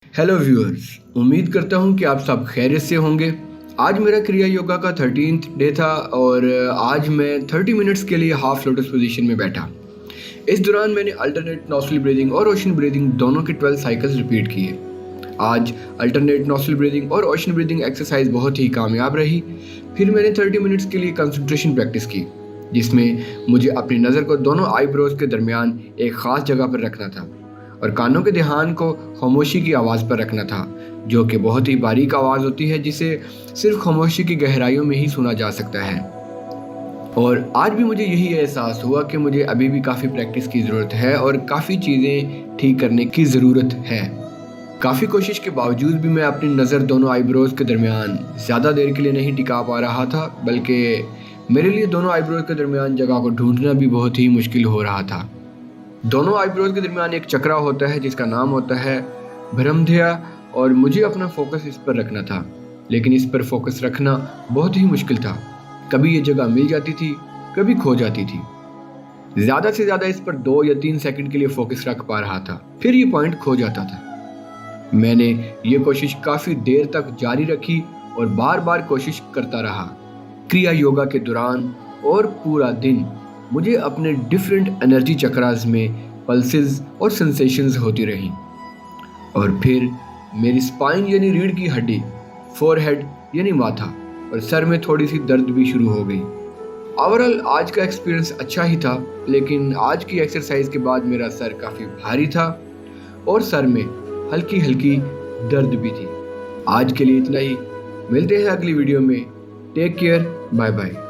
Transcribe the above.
Hello viewers, उम्मीद करता हूँ कि आप सब खैरियत से होंगे। आज मेरा क्रिया योगा का 13th डे था और आज मैं 30 मिनट्स के लिए हाफ लोटस पोजीशन में बैठा। इस दौरान मैंने अल्टरनेट नॉस्ट्रल ब्रीदिंग और ओशन ब्रीदिंग दोनों के 12 साइकिल्स रिपीट किए। आज अल्टरनेट नॉस्ट्रल ब्रीदिंग और ओशन ब्रीदिंग एक्सरसाइज बहुत ही कामयाब रही। फिर मैंने 30 मिनट्स के लिए कंसंट्रेशन प्रैक्टिस की, जिसमें मुझे अपनी नज़र को दोनों आईब्रोज के दरमियान एक ख़ास जगह पर रखना था और कानों के ध्यान को खामोशी की आवाज़ पर रखना था, जो कि बहुत ही बारीक आवाज़ होती है जिसे सिर्फ खामोशी की गहराइयों में ही सुना जा सकता है। और आज भी मुझे यही एहसास हुआ कि मुझे अभी भी काफ़ी प्रैक्टिस की ज़रूरत है और काफ़ी चीज़ें ठीक करने की ज़रूरत है। काफ़ी कोशिश के बावजूद भी मैं अपनी नज़र दोनों आईब्रोज के दरमियान ज़्यादा देर के लिए नहीं टिका पा रहा था, बल्कि मेरे लिए दोनों आईब्रोज के दरमियान जगह को ढूंढना भी बहुत ही मुश्किल हो रहा था। दोनों आईब्रोज के दरमियान एक चक्रा होता है जिसका नाम होता है भ्रमध्या, और मुझे अपना फोकस इस पर रखना था, लेकिन इस पर फोकस रखना बहुत ही मुश्किल था। कभी ये जगह मिल जाती थी, कभी खो जाती थी। ज़्यादा से ज़्यादा इस पर 2 या 3 सेकंड के लिए फोकस रख पा रहा था, फिर ये पॉइंट खो जाता था। मैंने ये कोशिश काफ़ी देर तक जारी रखी और बार बार कोशिश करता रहा। क्रिया योगा के दौरान और पूरा दिन मुझे अपने डिफरेंट एनर्जी चक्रास में पल्सेस और सेंसेशंस होती रहीं, और फिर मेरी स्पाइन यानी रीढ़ की हड्डी, फोरहेड यानी माथा और सर में थोड़ी सी दर्द भी शुरू हो गई। ओवरऑल आज का एक्सपीरियंस अच्छा ही था, लेकिन आज की एक्सरसाइज के बाद मेरा सर काफ़ी भारी था और सर में हल्की हल्की दर्द भी थी। आज के लिए इतना ही। मिलते हैं अगली वीडियो में। Take care, bye bye.